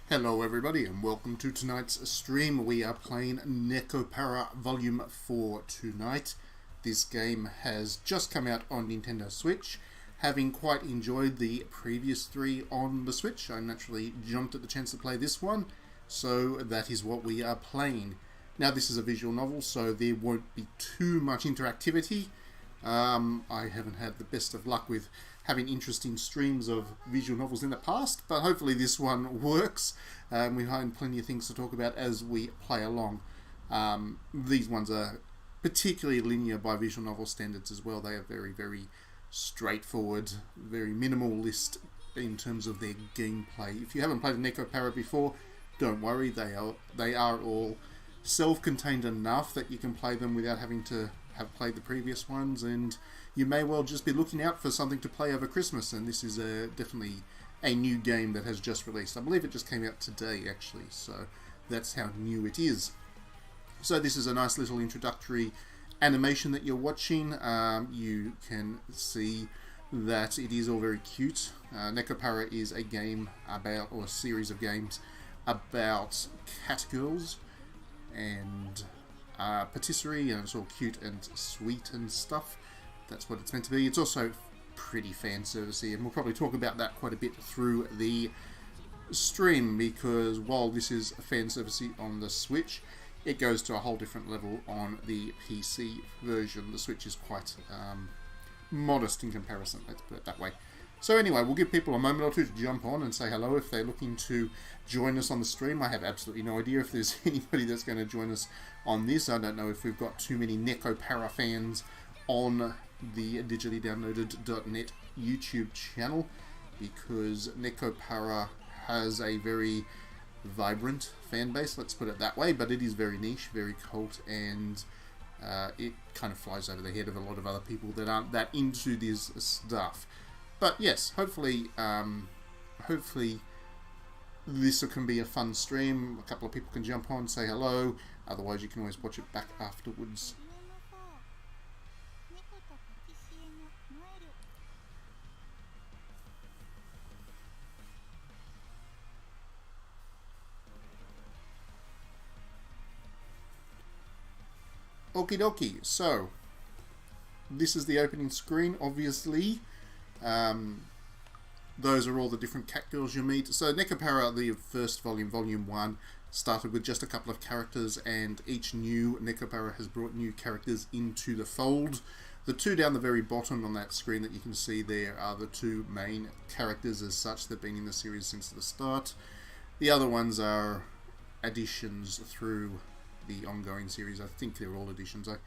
Hello everybody and welcome to tonight's stream. We are playing Nekopara Volume 4 tonight. This game has just come out on Nintendo Switch. Having quite enjoyed the previous three on the Switch, I naturally jumped at the chance to play this one, so that is what we are playing. Now this is a visual novel, so there won't be too much interactivity. I haven't had the best of luck with having interesting streams of visual novels in the past, but hopefully this one works. We find plenty of things to talk about as we play along. These ones are particularly linear by visual novel standards as well. They are very, very straightforward, very minimalist in terms of their gameplay. If you haven't played Nekopara before, don't worry, they are all self-contained enough that you can play them without having to have played the previous ones, and you may well just be looking out for something to play over Christmas, and this is definitely a new game that has just released. I believe it just came out today actually, so that's how new it is. So this is a nice little introductory animation that you're watching. You can see that it is all very cute. Nekopara is a game about, or a series of games about cat girls and patisserie, and it's all cute and sweet and stuff. That's what it's meant to be. It's also pretty fan servicey, and we'll probably talk about that quite a bit through the stream, because while this is fan servicey on the Switch, it goes to a whole different level on the PC version. The Switch is quite modest in comparison, let's put it that way. So anyway, we'll give people a moment or two to jump on and say hello if they're looking to join us on the stream. I have absolutely no idea if there's anybody that's going to join us on this. I don't know if we've got too many Nekopara fans on the digitallydownloaded.net YouTube channel, because Nekopara has a very vibrant fan base, let's put it that way, but it is very niche, very cult, and it kind of flies over the head of a lot of other people that aren't that into this stuff. But yes, hopefully this can be a fun stream. A couple of people can jump on, say hello. Otherwise, you can always watch it back afterwards. Okie dokie. So this is the opening screen, obviously. Those are all the different cat girls you meet. So Nekopara, the first volume, Volume 1, started with just a couple of characters, and each new Nekopara has brought new characters into the fold. The two down the very bottom on that screen that you can see there are the two main characters as such. They've been in the series since the start. The other ones are additions through the ongoing series. I think they're all additions. I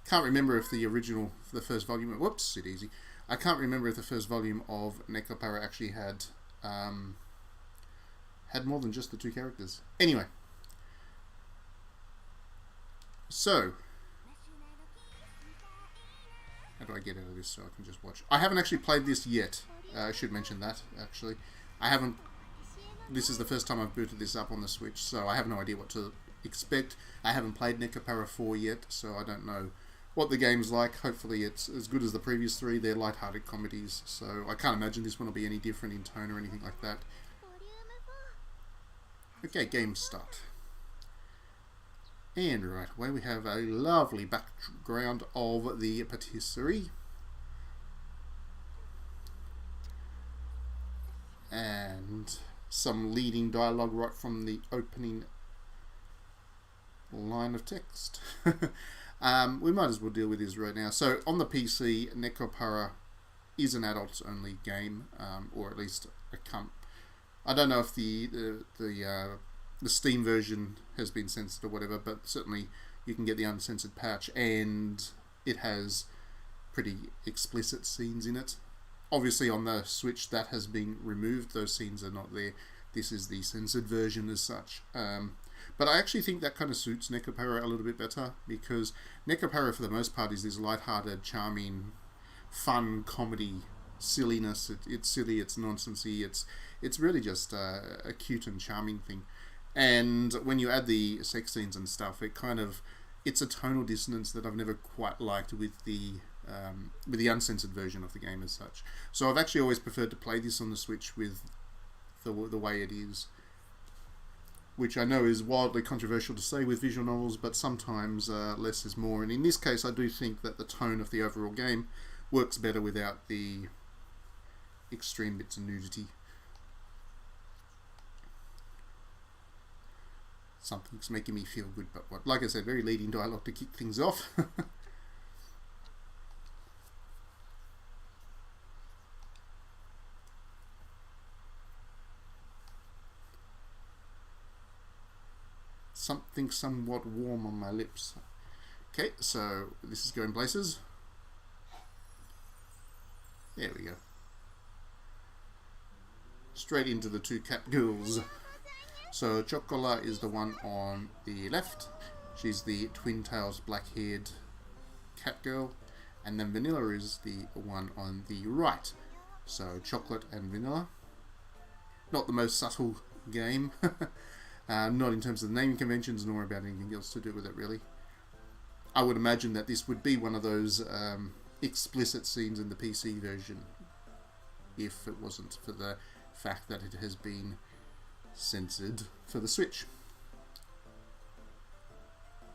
can't remember if the original, the first volume, whoops, it easy. I can't remember if the first volume of Nekopara actually had more than just the two characters. Anyway, so how do I get out of this so I can just watch? I haven't actually played this yet. I should mention that, actually. I haven't. This is the first time I've booted this up on the Switch, so I have no idea what to expect. I haven't played Nekopara 4 yet, so I don't know what the game's like. Hopefully it's as good as the previous three. They're light-hearted comedies, so I can't imagine this one will be any different in tone or anything like that. Okay, game start. And right away we have a lovely background of the patisserie. And some leading dialogue right from the opening line of text. We might as well deal with this right now. So on the PC, Nekopara is an adults-only game, or at least I don't know if the Steam version has been censored or whatever, but certainly you can get the uncensored patch, and it has pretty explicit scenes in it. Obviously on the Switch that has been removed, those scenes are not there. This is the censored version as such. But I actually think that kind of suits Nekopara a little bit better, because Nekopara for the most part is this light-hearted, charming, fun comedy silliness. It's silly, it's nonsensy, it's really just a cute and charming thing. And when you add the sex scenes and stuff, it's a tonal dissonance that I've never quite liked with the uncensored version of the game as such. So I've actually always preferred to play this on the Switch with the way it is, which I know is wildly controversial to say with visual novels, but sometimes less is more. And in this case, I do think that the tone of the overall game works better without the extreme bits of nudity. Something's making me feel good, but what? Like I said, very leading dialogue to kick things off. Something somewhat warm on my lips. Okay, so this is going places. There we go. Straight into the two cat girls. So Chocola is the one on the left. She's the twin tails black-haired cat girl. And then Vanilla is the one on the right. So Chocolate and Vanilla. Not the most subtle game. Not in terms of the naming conventions, nor about anything else to do with it, really. I would imagine that this would be one of those explicit scenes in the PC version, if it wasn't for the fact that it has been censored for the Switch.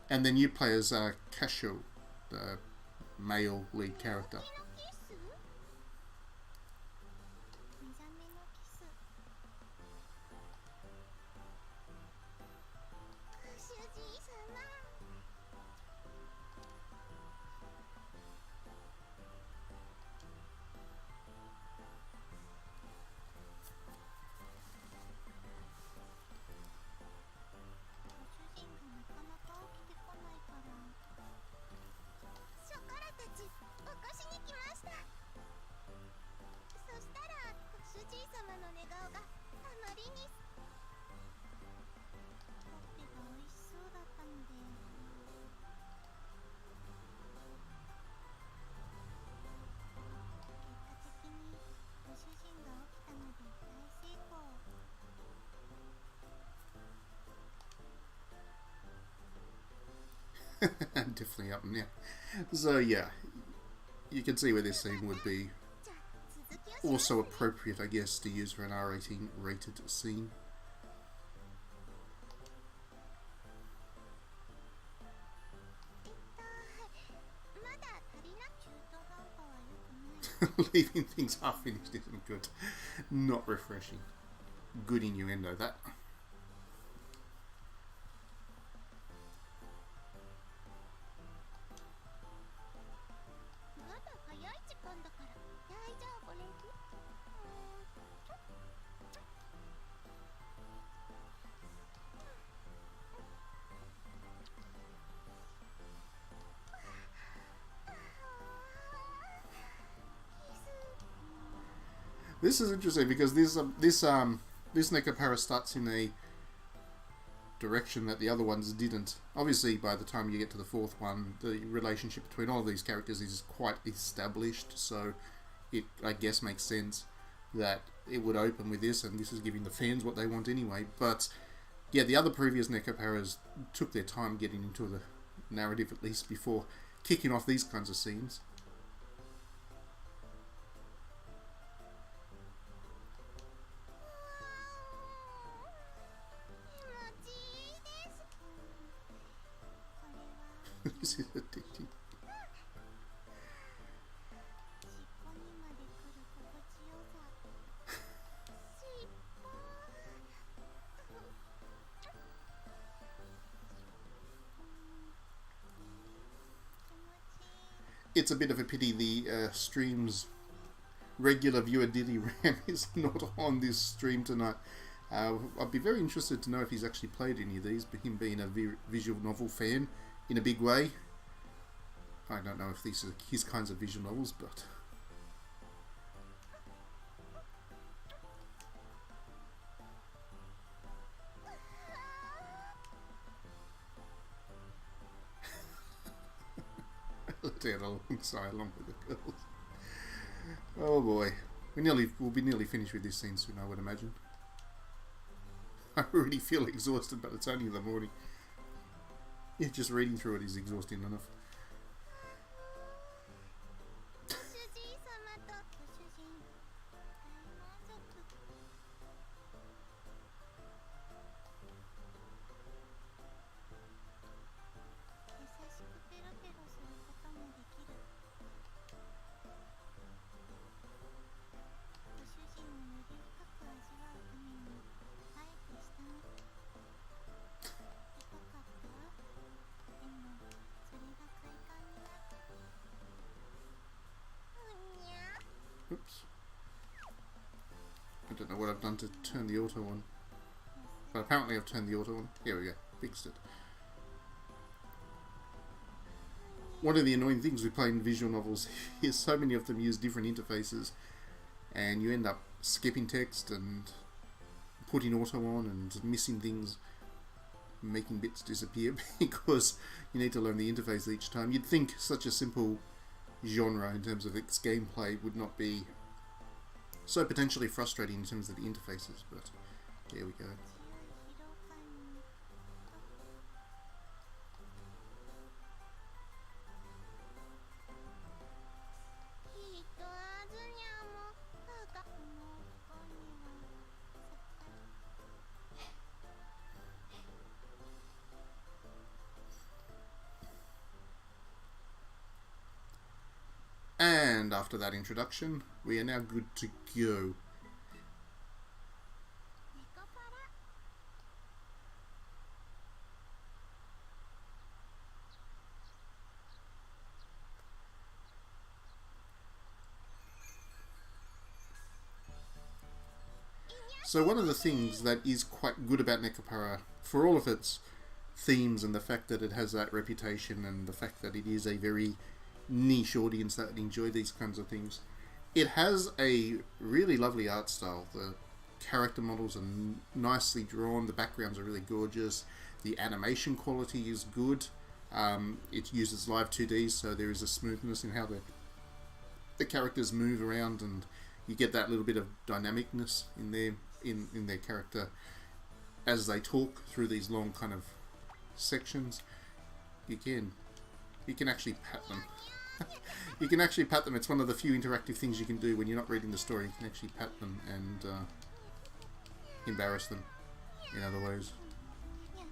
And then you play as Kasho, the male lead character. Definitely up now. So yeah, you can see where this scene would be also appropriate, I guess, to use for an R18 rated scene. Leaving things half finished isn't good. Not refreshing. Good innuendo, that. This is interesting because this Nekopara starts in a direction that the other ones didn't. Obviously, by the time you get to the fourth one, the relationship between all of these characters is quite established, so it, I guess, makes sense that it would open with this, and this is giving the fans what they want anyway. But yeah, the other previous Nekoparas took their time getting into the narrative, at least, before kicking off these kinds of scenes. This is addicting. It's a bit of a pity the stream's regular viewer Diddy Ram is not on this stream tonight. I'd be very interested to know if he's actually played any of these, but him being a visual novel fan in a big way. I don't know if these are his kinds of visual novels, but... Let's get alongside along with the girls. Oh boy. We'll be nearly finished with this scene soon, I would imagine. I already feel exhausted, but it's only in the morning. Yeah, just reading through it is exhausting enough. Oops. I don't know what I've done to turn the auto on. But apparently I've turned the auto on. Here we go. Fixed it. One of the annoying things with playing visual novels is so many of them use different interfaces, and you end up skipping text and putting auto on and missing things, making bits disappear because you need to learn the interface each time. You'd think such a simple genre in terms of its gameplay would not be so potentially frustrating in terms of the interfaces, but there we go. And after that introduction, we are now good to go. So one of the things that is quite good about Nekopara, for all of its themes and the fact that it has that reputation and the fact that it is a very niche audience that enjoy these kinds of things, it has a really lovely art style. The character models are nicely drawn, the backgrounds are really gorgeous, the animation quality is good, it uses live 2D, so there is a smoothness in how the characters move around, and you get that little bit of dynamicness in their character as they talk through these long kind of sections. You can actually pat them. You can actually pat them. It's one of the few interactive things you can do when you're not reading the story. You can actually pat them and embarrass them in other ways.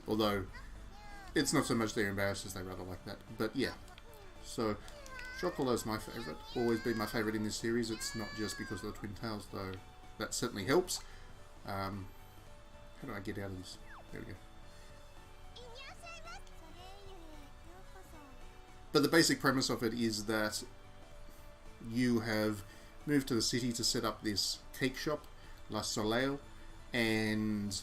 Although, it's not so much they're embarrassed as they rather like that. But yeah. So, Chocolat's my favourite. Always been my favourite in this series. It's not just because of the Twin Tails, though. That certainly helps. How do I get out of this? There we go. But the basic premise of it is that you have moved to the city to set up this cake shop, La Soleil, and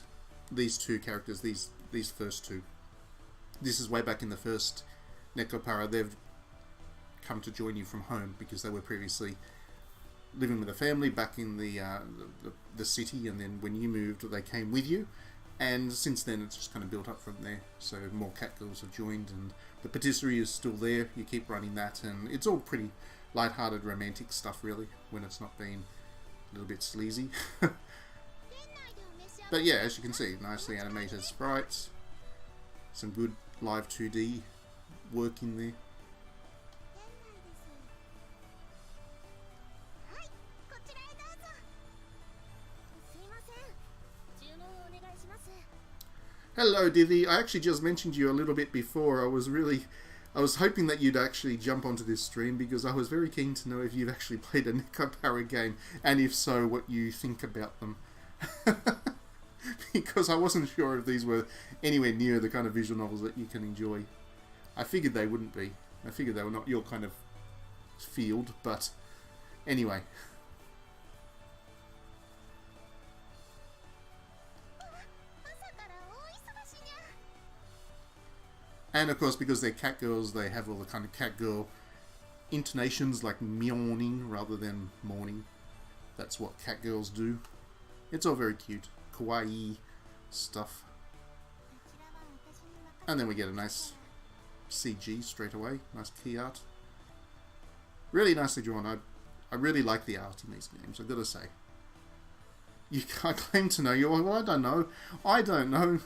these two characters, these first two, this is way back in the first Nekopara, they've come to join you from home because they were previously living with a family back in the city, and then when you moved they came with you, and since then it's just kind of built up from there. So more cat girls have joined, and the patisserie is still there. You keep running that, and it's all pretty light-hearted romantic stuff really, when it's not being a little bit sleazy. But yeah, as you can see, nicely animated sprites, some good live 2D work in there. Hello, Divi. I actually just mentioned you a little bit before. I was hoping that you'd actually jump onto this stream because I was very keen to know if you've actually played a Nekopara game, and if so, what you think about them. Because I wasn't sure if these were anywhere near the kind of visual novels that you can enjoy. I figured they wouldn't be. I figured they were not your kind of field, but anyway. And of course, because they're cat girls, they have all the kind of cat girl intonations, like meowing rather than mourning. That's what cat girls do. It's all very cute, kawaii stuff. And then we get a nice CG straight away, nice key art. Really nicely drawn. I really like the art in these games, I've got to say. You can't claim to know. You're like, well, I don't know. I don't know.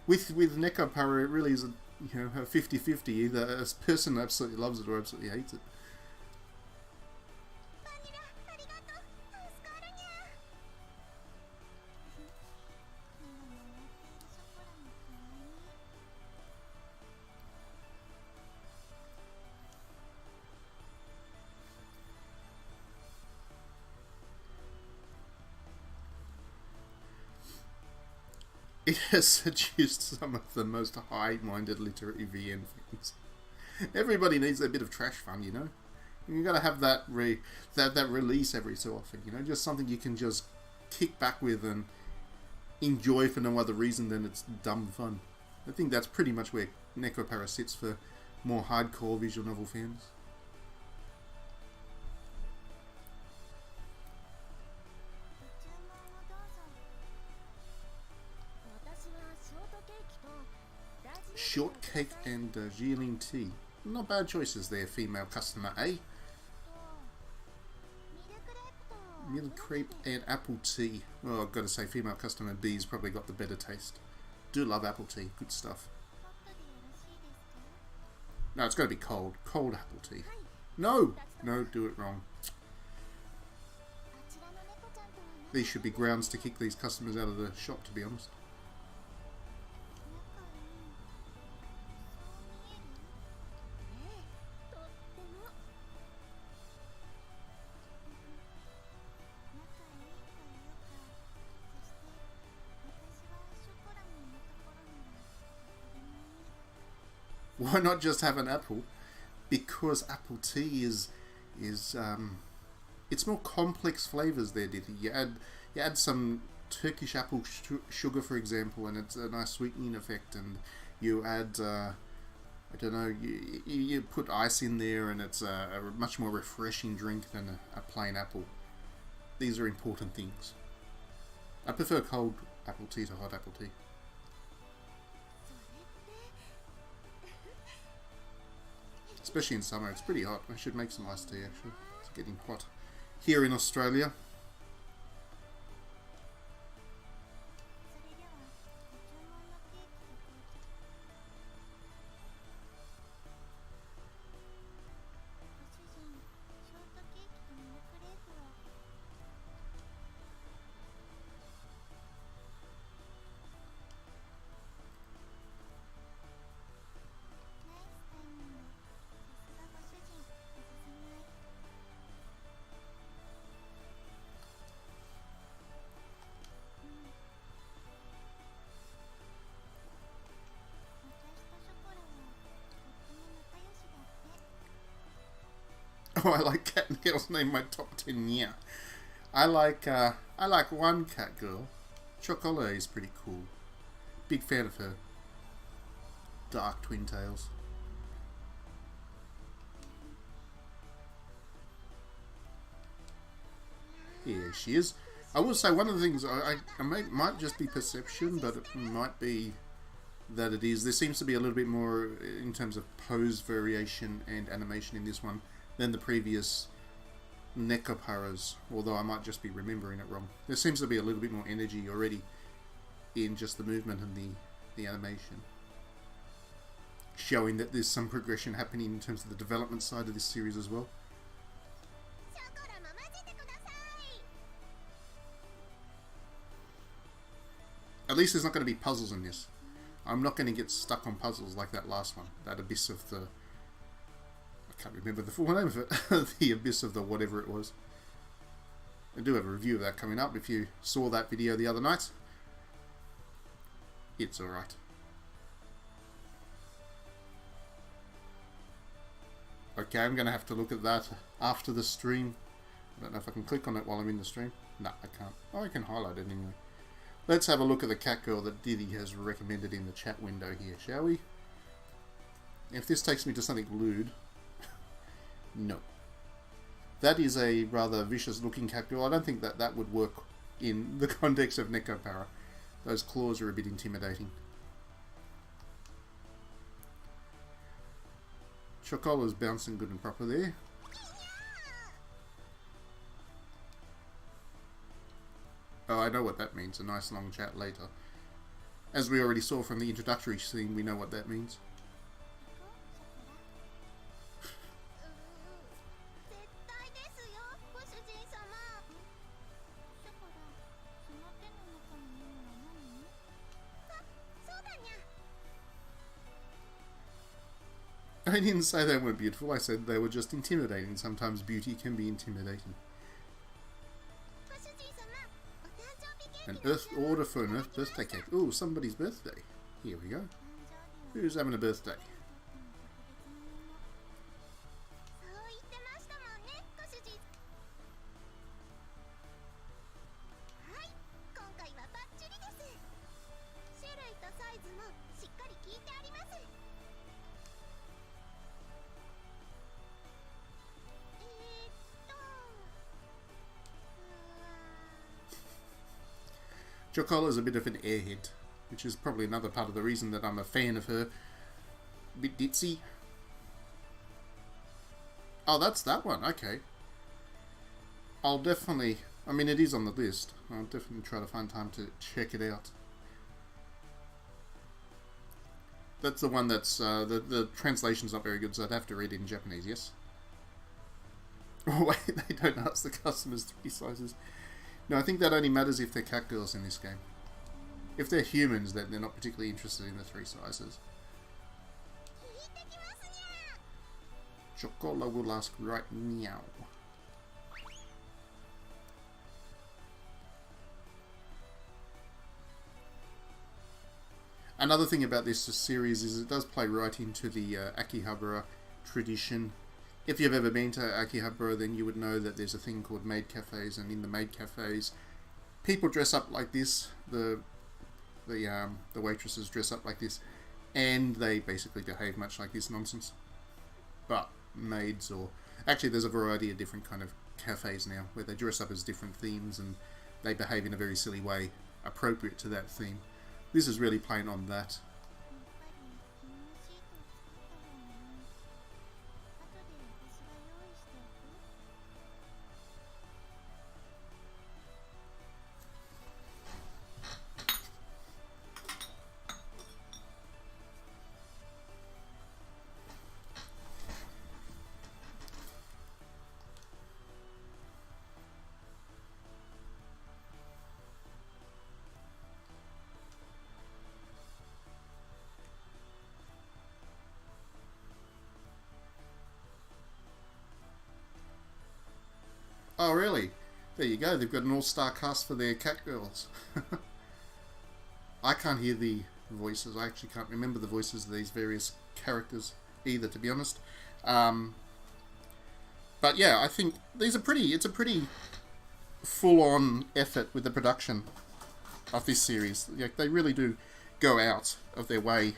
With Nekopara, it really is a 50-50. Either a person absolutely loves it or absolutely hates it. It has seduced some of the most high-minded literary VN fans. Everybody needs a bit of trash fun, you know. You got to have that that release every so often, you know, just something you can just kick back with and enjoy for no other reason than it's dumb fun. I think that's pretty much where Nekopara sits for more hardcore visual novel fans. Shortcake and Darjeeling tea. Not bad choices there, female customer A. Milk crepe and apple tea. Well, I've got to say, female customer B's probably got the better taste. Do love apple tea, good stuff. No, it's got to be cold. Cold apple tea. No! No, do it wrong. These should be grounds to kick these customers out of the shop, to be honest. Why not just have an apple? Because apple tea is it's more complex flavors there, Dithie. You add some Turkish apple sugar, for example, and it's a nice sweetening effect. And you add I don't know, you put ice in there, and it's a much more refreshing drink than a plain apple. These are important things. I prefer cold apple tea to hot apple tea. Especially in summer, it's pretty hot. I should make some iced tea actually. It's getting hot here in Australia. Oh, I like cat girls named my top 10. Yeah, I like one cat girl. Chocolat is pretty cool. Big fan of her. Dark twin tails. Here she is. I will say one of the things might just be perception, but it might be that it is. There seems to be a little bit more in terms of pose variation and animation in this one than the previous Nekoparas, although I might just be remembering it wrong. There seems to be a little bit more energy already in just the movement and the animation, showing that there's some progression happening in terms of the development side of this series as well. At least there's not going to be puzzles in this. I'm not going to get stuck on puzzles like that last one, that Abyss of the... I can't remember the full name of it. The Abyss of the whatever it was. I do have a review of that coming up. If you saw that video the other night, it's alright. Okay, I'm going to have to look at that after the stream. I don't know if I can click on it while I'm in the stream. No, I can't. Oh, I can highlight it anyway. Let's have a look at the cat girl that Dithie has recommended in the chat window here, shall we? If this takes me to something lewd... No. That is a rather vicious looking cat girl. I don't think that would work in the context of Nekopara. Those claws are a bit intimidating. Chocola's bouncing good and proper there. Oh, I know what that means. A nice long chat later. As we already saw from the introductory scene, we know what that means. I didn't say they weren't beautiful, I said they were just intimidating. Sometimes beauty can be intimidating. An Earth order for an Earth birthday cake. Ooh, somebody's birthday. Here we go. Who's having a birthday? Chocola's a bit of an airhead, which is probably another part of the reason that I'm a fan of her. A bit ditzy. Oh, that's that one. Okay. I'll definitely... I mean, it is on the list. I'll definitely try to find time to check it out. That's the one that's... the translation's not very good, so I'd have to read it in Japanese, yes? Oh, wait, they don't ask the customers 3 sizes. No, I think that only matters if they're cat girls in this game. If they're humans, then they're not particularly interested in the 3 sizes. Chocola will ask right now. Another thing about this series is it does play right into the Akihabara tradition. If you've ever been to Akihabara, then you would know that there's a thing called maid cafes, and in the maid cafes, people dress up like this. The waitresses dress up like this, and they basically behave much like this nonsense. But maids, or actually, there's a variety of different kind of cafes now where they dress up as different themes and they behave in a very silly way appropriate to that theme. This is really playing on that. Oh, really? There you go. They've got an all-star cast for their cat girls. I can't hear the voices. I actually can't remember the voices of these various characters either, to be honest. But yeah, I think these are pretty... It's a pretty full-on effort with the production of this series. Like, they really do go out of their way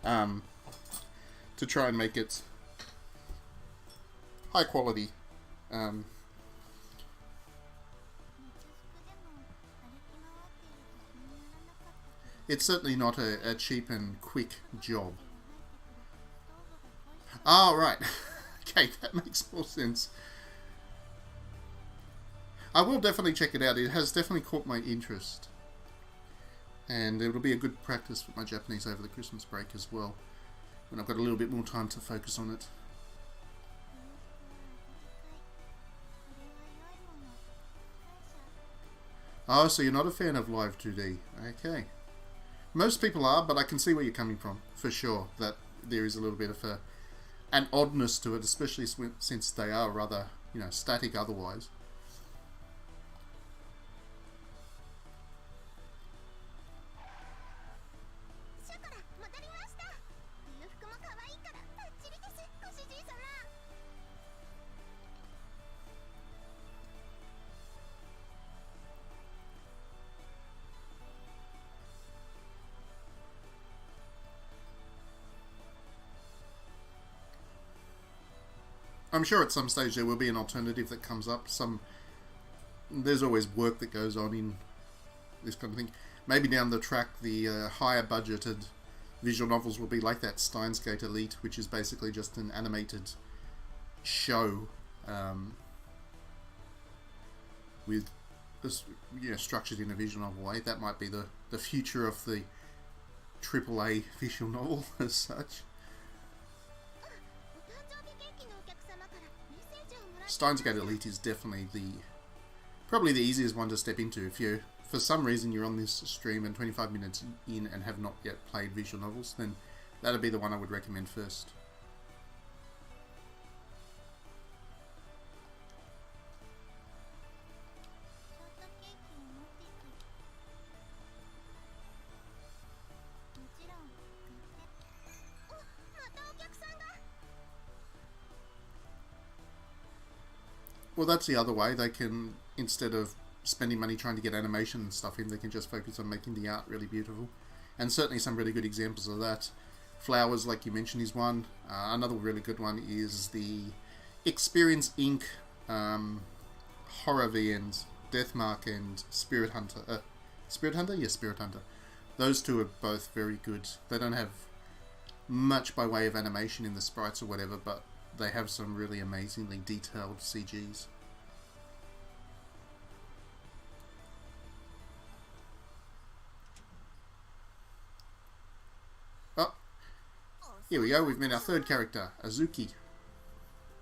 to try and make it high quality. It's certainly not a cheap and quick job. Ah, right. Okay, that makes more sense. I will definitely check it out. It has definitely caught my interest. And it'll be a good practice for my Japanese over the Christmas break as well, when I've got a little bit more time to focus on it. Oh, so you're not a fan of Live 2D. Okay. Most people are, but I can see where you're coming from, for sure, that there is a little bit of an oddness to it, especially since they are rather, static otherwise. I'm sure at some stage there will be an alternative that comes up. There's always work that goes on in this kind of thing. Maybe down the track, the higher budgeted visual novels will be like that Steins Gate Elite, which is basically just an animated show with structured in a visual novel way. That might be the future of the AAA visual novel as such. Steins Gate Elite is definitely probably the easiest one to step into. If you, for some reason, you're on this stream and 25 minutes in and have not yet played visual novels, then that'd be the one I would recommend first. Well, that's the other way. They can, instead of spending money trying to get animation and stuff in, they can just focus on making the art really beautiful. And certainly some really good examples of that. Flowers, like you mentioned, is one. Another really good one is the Experience Inc. Horror VNs, Deathmark and Spirit Hunter. Spirit Hunter? Yes, Spirit Hunter. Those two are both very good. They don't have much by way of animation in the sprites or whatever, but they have some really amazingly detailed CGs. Oh, here we go. We've met our third character, Azuki.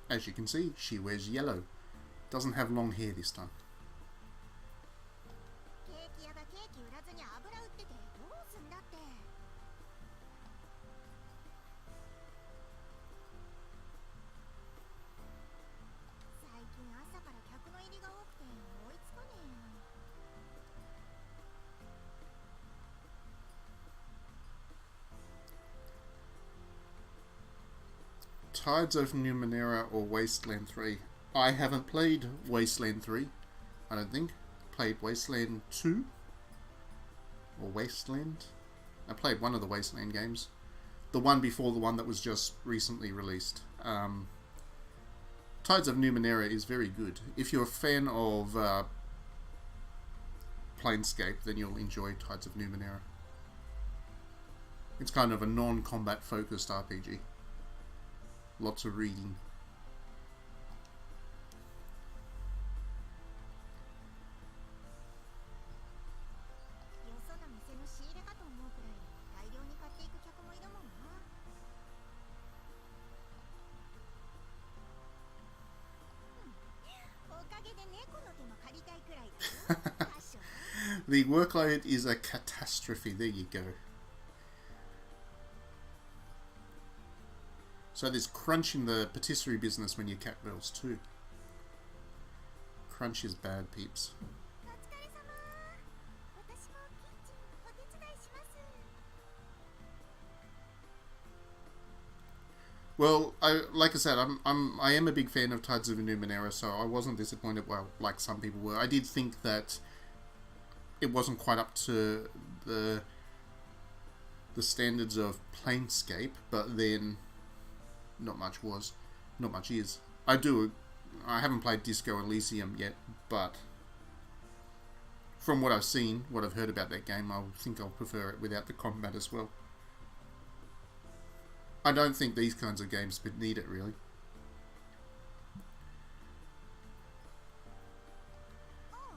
As you can see, she wears yellow. Doesn't have long hair this time. Tides of Numenera or Wasteland 3. I haven't played Wasteland 3, I don't think. Played Wasteland 2? Or Wasteland? I played one of the Wasteland games. The one before the one that was just recently released. Tides of Numenera is very good. If you're a fan of Planescape, then you'll enjoy Tides of Numenera. It's kind of a non-combat focused RPG. Lots of reading. The workload is a catastrophe. There you go. So there's crunch in the patisserie business when you're cat girls too. Crunch is bad, peeps. Well, like I said, I am a big fan of Tides of Numenera, so I wasn't disappointed. Well, like some people were, I did think that it wasn't quite up to the standards of Planescape, but then not much is. I haven't played Disco Elysium yet, but from what I've seen, what I've heard about that game, I think I'll prefer it without the combat as well. I don't think these kinds of games would need it, really.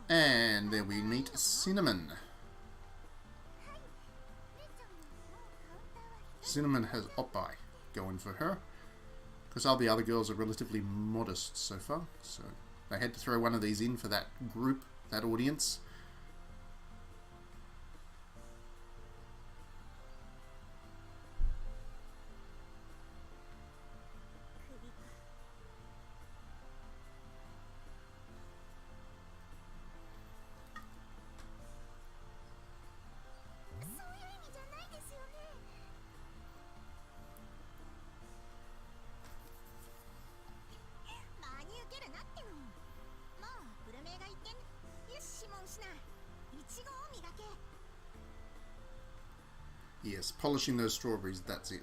And there we meet Cinnamon. Cinnamon has Oppai going for her, because all the other girls are relatively modest so far, so they had to throw one of these in for that group, that audience. Yes, polishing those strawberries, that's it.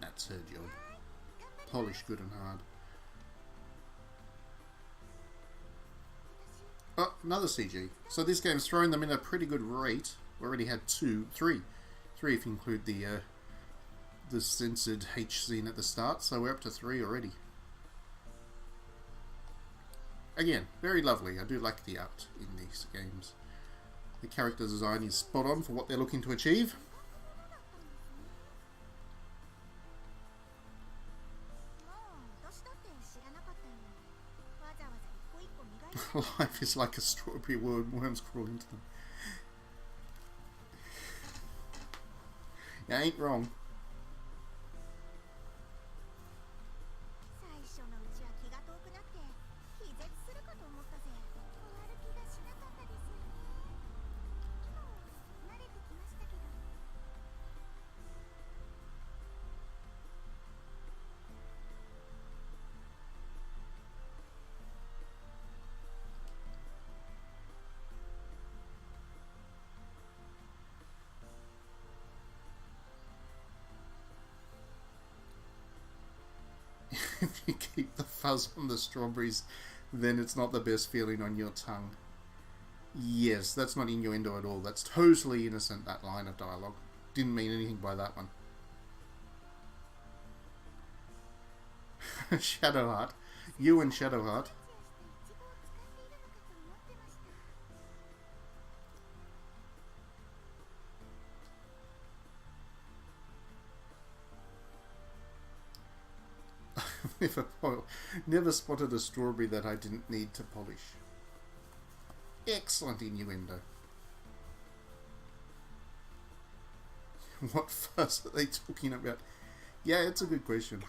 That's her job. Polish good and hard. Oh, another CG. So this game's throwing them in a pretty good rate. We already had three if you include the censored H scene at the start, so we're up to 3 already. again, very lovely. I do like the art in these games. The character design is spot on for what they're looking to achieve. Life is like a strawberry worm, worms crawl into them. You ain't wrong. If you keep the fuzz on the strawberries, then it's not the best feeling on your tongue. Yes, that's not innuendo at all. That's totally innocent, that line of dialogue. Didn't mean anything by that one. Shadowheart. You and Shadowheart. Never spotted a strawberry that I didn't need to polish. Excellent innuendo. What fuss are they talking about? Yeah, it's a good question.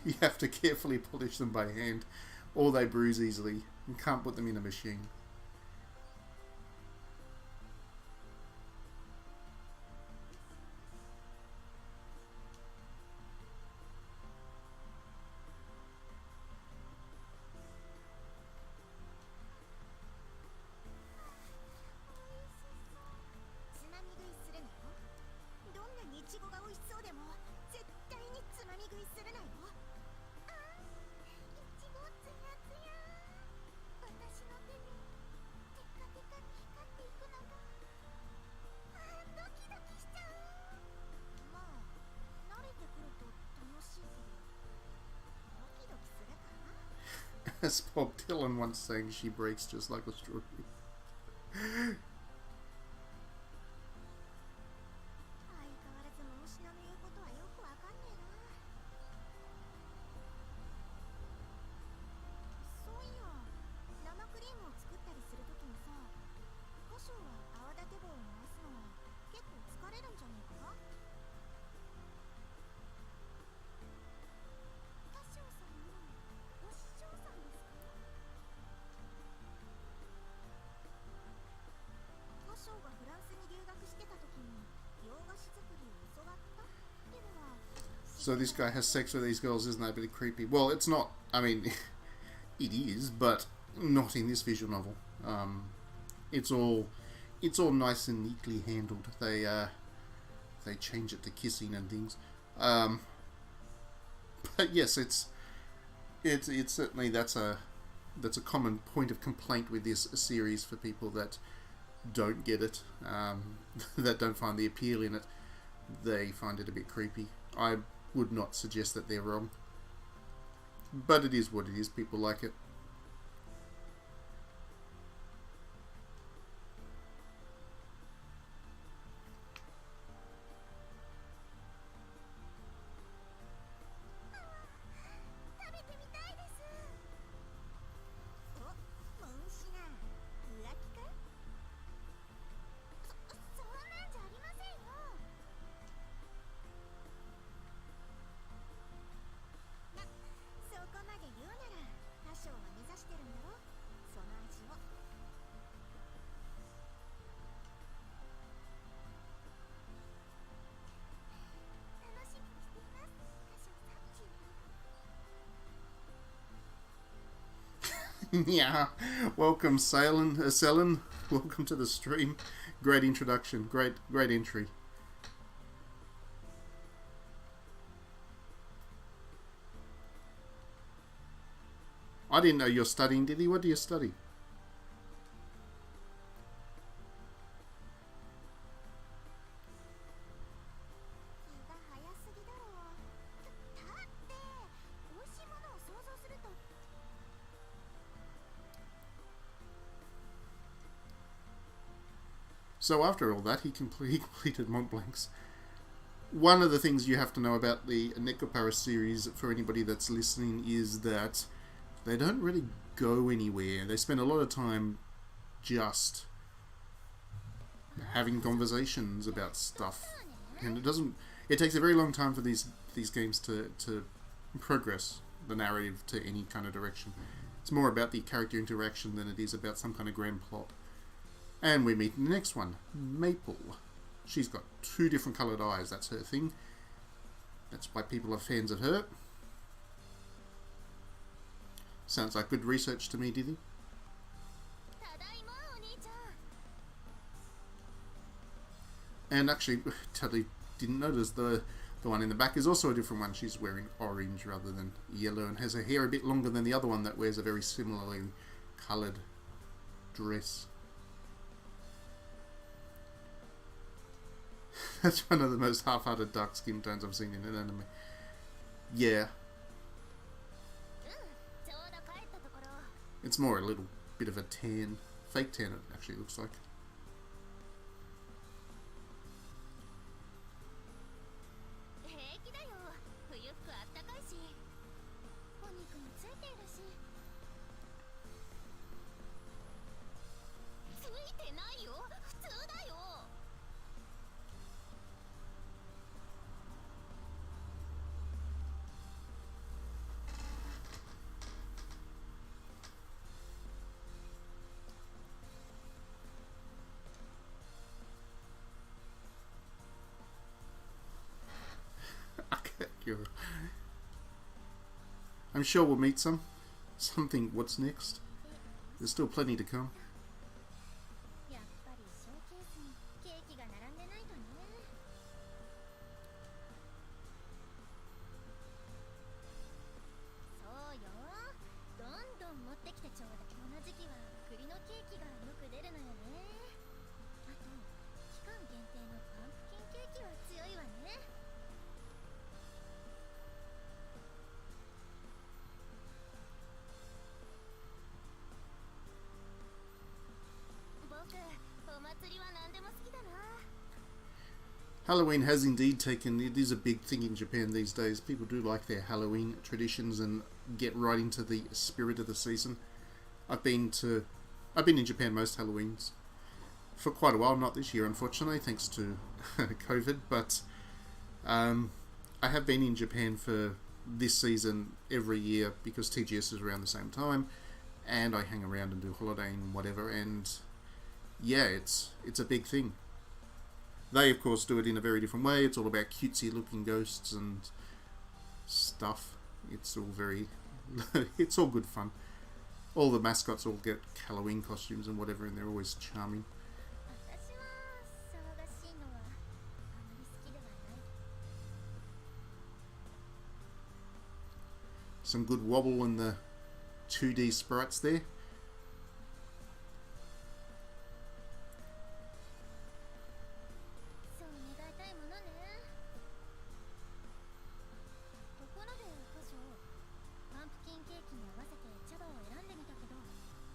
You have to carefully polish them by hand, or they bruise easily. You can't put them in a machine. As Bob Dylan once sang, she breaks just like a strawberry. So this guy has sex with these girls, isn't that a bit creepy? Well, it's not. I mean, it is, but not in this visual novel. It's all nice and neatly handled. They change it to kissing and things. But yes, it's certainly that's a common point of complaint with this series for people that don't get it, that don't find the appeal in it. They find it a bit creepy. I would not suggest that they're wrong, but it is what it is. People like it. Yeah, welcome Selin. Welcome to the stream. Great introduction, great entry. I didn't know you're studying, Diddy. What do you study? So after all that, he completed Mont Blancs. One of the things you have to know about the Nekopara series, for anybody that's listening, is that they don't really go anywhere. They spend a lot of time just having conversations about stuff, and it takes a very long time for these games to progress the narrative to any kind of direction. It's more about the character interaction than it is about some kind of grand plot. And we meet the next one, Maple. She's got 2 different coloured eyes. That's her thing. That's why people are fans of her. Sounds like good research to me, Diddy. And actually, totally didn't notice the one in the back is also a different one. She's wearing orange rather than yellow and has her hair a bit longer than the other one that wears a very similarly coloured dress. That's one of the most half-hearted dark skin tones I've seen in an anime. Yeah. It's more a little bit of a tan. Fake tan, it actually looks like. I'm sure we'll meet something. What's next? There's still plenty to come. Halloween has indeed taken, it is a big thing in Japan these days. People do like their Halloween traditions and get right into the spirit of the season. I've been in Japan most Halloweens for quite a while, not this year unfortunately, thanks to COVID, but I have been in Japan for this season every year because TGS is around the same time, and I hang around and do holiday and whatever, and yeah, it's a big thing. They, of course, do it in a very different way. It's all about cutesy-looking ghosts and stuff. It's all very... it's all good fun. All the mascots all get Halloween costumes and whatever, and they're always charming. Some good wobble in the 2D sprites there.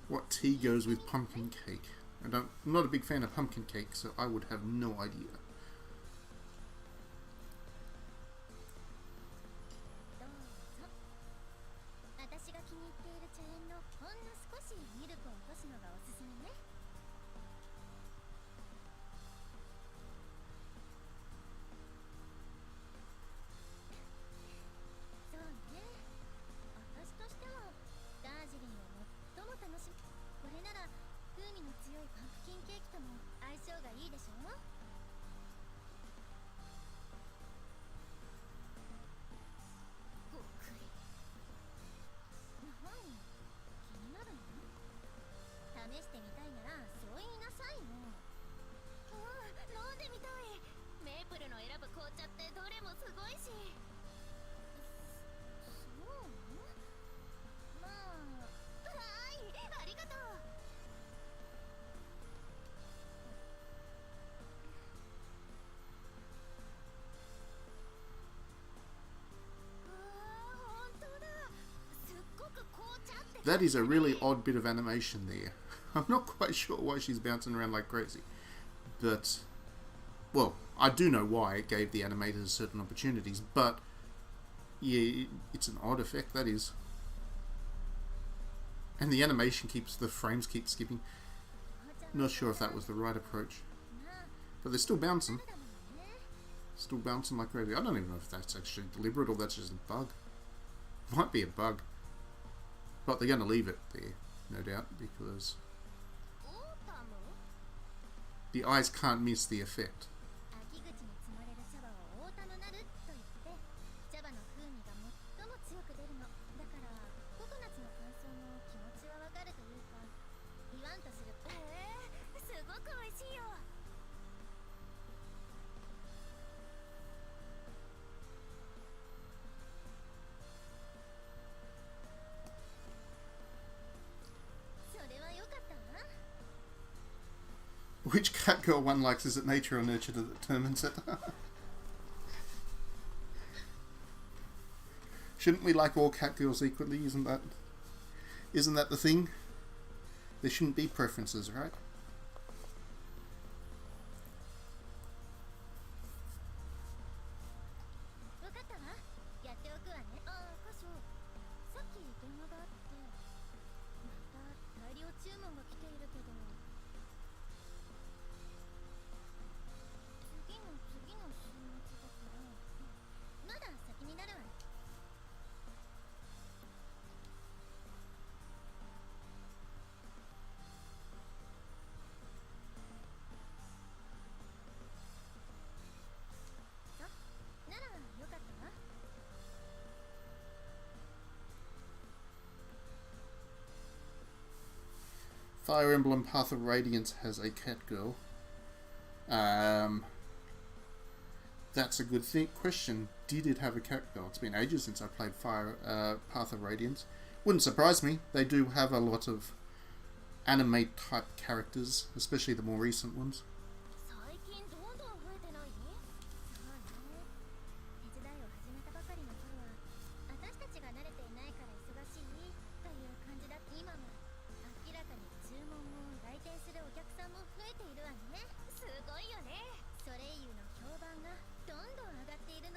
What tea goes with pumpkin cake? I'm not a big fan of pumpkin cake, so I would have no idea. That is a really odd bit of animation there. I'm not quite sure why she's bouncing around like crazy. But, well, I do know why it gave the animators certain opportunities, but yeah, it's an odd effect, that is. And the animation the frames keep skipping. Not sure if that was the right approach. But they're still bouncing. Still bouncing like crazy. I don't even know if that's actually deliberate or that's just a bug. Might be a bug. But they're going to leave it there, no doubt, because the eyes can't miss the effect. Which cat girl one likes? Is it nature or nurture that determines it? Shouldn't we like all cat girls equally? Isn't that the thing? There shouldn't be preferences, right? Fire Emblem Path of Radiance has a cat girl. That's a good question. Did it have a cat girl? It's been ages since I played Path of Radiance. Wouldn't surprise me. They do have a lot of anime type characters, especially the more recent ones.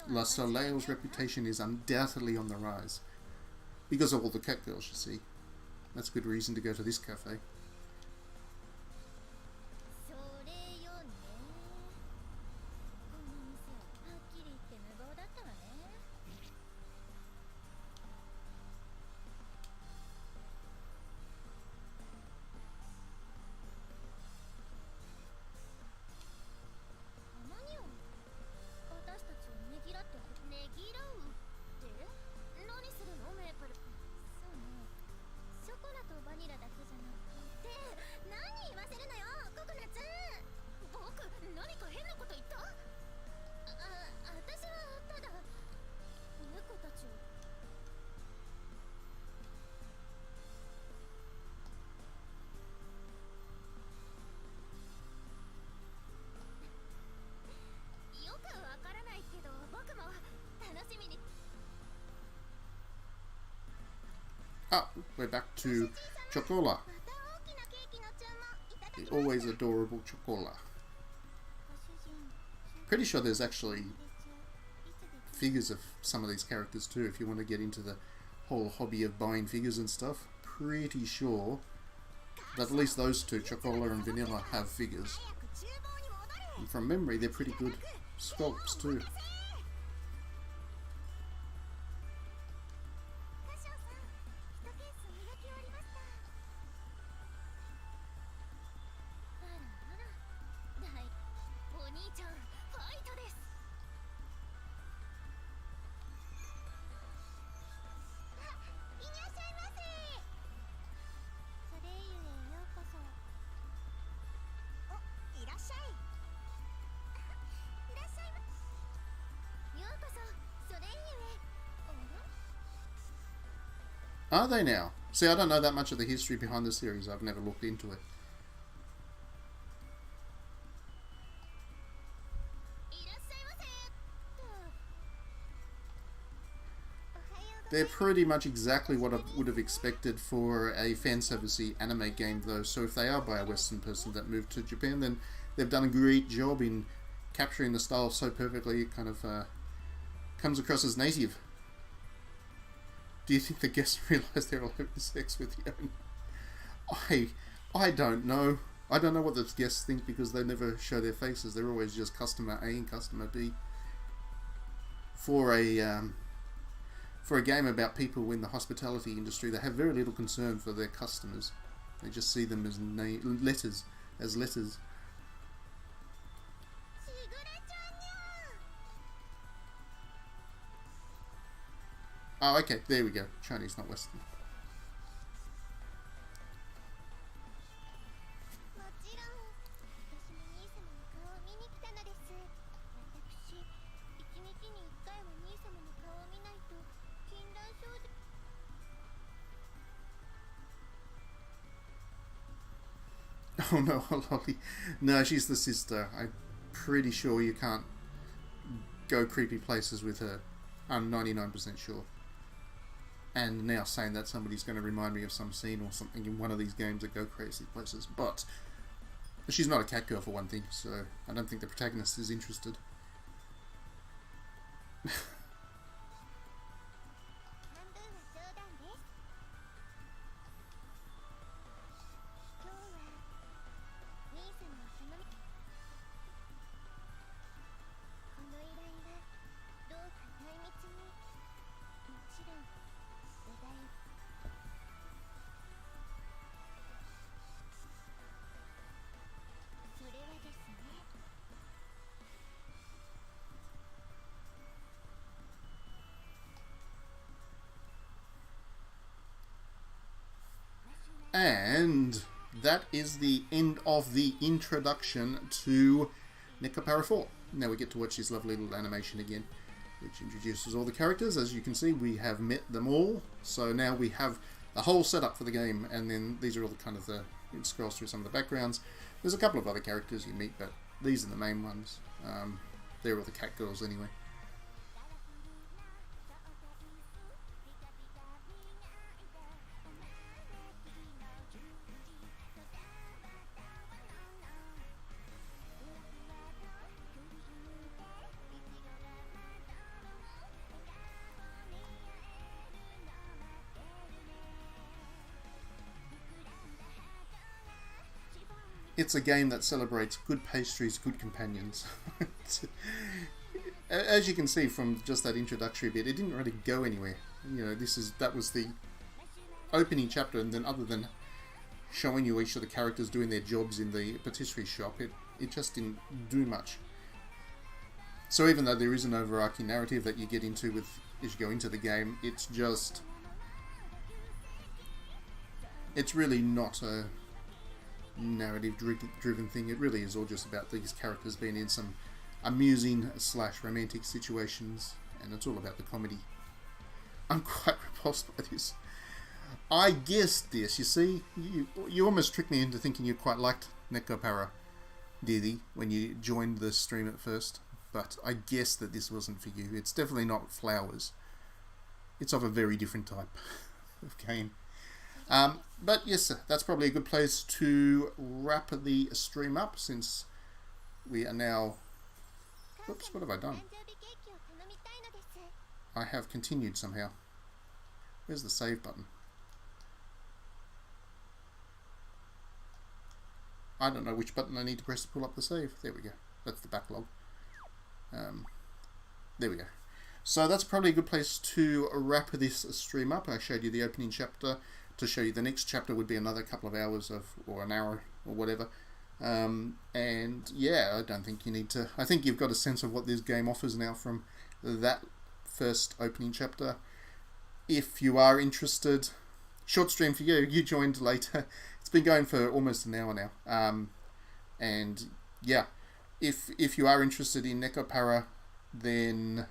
La Soleil's reputation is undoubtedly on the rise. Because of all the cat girls, you see. That's a good reason to go to this cafe. Ah, we're back to Chocola. The always adorable Chocola. Pretty sure there's actually figures of some of these characters too, if you want to get into the whole hobby of buying figures and stuff. Pretty sure that at least those two, Chocola and Vanilla, have figures. And from memory, they're pretty good sculpts too. Are they now? See, I don't know that much of the history behind the series. I've never looked into it. They're pretty much exactly what I would have expected for a fan servicey anime game, though. So if they are by a Western person that moved to Japan, then they've done a great job in capturing the style so perfectly. It kind of comes across as native. Do you think the guests realise they're all having sex with you? I don't know. I don't know what the guests think because they never show their faces. They're always just customer A and customer B. For a game about people in the hospitality industry, they have very little concern for their customers. They just see them as letters. Oh, okay, there we go. Chinese, not Western. Oh no, Lolly. No, she's the sister. I'm pretty sure you can't go creepy places with her. I'm 99% sure. And now saying that somebody's going to remind me of some scene or something in one of these games that go crazy places. But she's not a cat girl for one thing, so I don't think the protagonist is interested. And that is the end of the introduction to Nekopara 4. Now we get to watch this lovely little animation again, which introduces all the characters. As you can see, we have met them all. So now we have the whole setup for the game, and then these are all the kind of it scrolls through some of the backgrounds. There's a couple of other characters you meet, but these are the main ones. They're all the cat girls anyway. It's a game that celebrates good pastries, good companions. As you can see from just that introductory bit, it didn't really go anywhere. You know, that was the opening chapter, and then other than showing you each of the characters doing their jobs in the patisserie shop, it just didn't do much. So even though there is an overarching narrative that you get into as you go into the game, it's really not a narrative driven thing. It really is all just about these characters being in some amusing / romantic situations, and it's all about the comedy. I'm quite repulsed by this. I guessed this. You see, you almost tricked me into thinking you quite liked Nekopara Didi when you joined the stream at first, but I guessed that this wasn't for you. It's definitely not Flowers. It's of a very different type of game. But yes, that's probably a good place to wrap the stream up, since we are now... Oops, what have I done? I have continued somehow. Where's the save button? I don't know which button I need to press to pull up the save. There we go. That's the backlog. There we go. So that's probably a good place to wrap this stream up. I showed you the opening chapter. To show you the next chapter would be another couple of hours or an hour or whatever. And yeah, I don't think you need to... I think you've got a sense of what this game offers now from that first opening chapter. If you are interested, short stream for you. You joined later. It's been going for almost an hour now. And yeah, if you are interested in Nekopara, then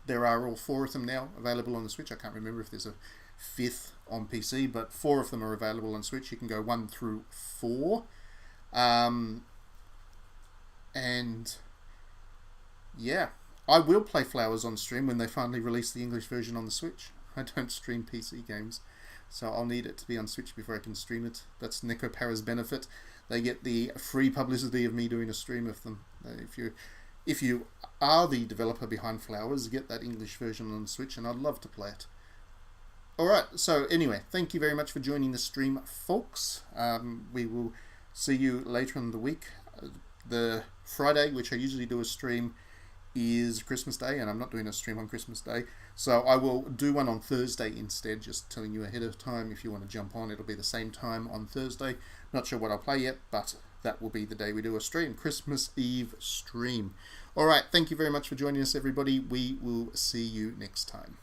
there are all 4 of them now available on the Switch. I can't remember if there's a 5th on PC, but 4 of them are available on Switch. You can go 1 through 4. And yeah, I will play Flowers on stream when they finally release the English version on the Switch. I don't stream PC games, so I'll need it to be on Switch before I can stream it. That's Necopara's benefit. They get the free publicity of me doing a stream of them. If you are the developer behind Flowers, get that English version on the Switch, and I'd love to play it. Alright, so anyway, thank you very much for joining the stream, folks. We will see you later in the week. The Friday, which I usually do a stream, is Christmas Day, and I'm not doing a stream on Christmas Day, so I will do one on Thursday instead, just telling you ahead of time. If you want to jump on, it'll be the same time on Thursday. Not sure what I'll play yet, but that will be the day we do a stream, Christmas Eve stream. Alright, thank you very much for joining us, everybody. We will see you next time.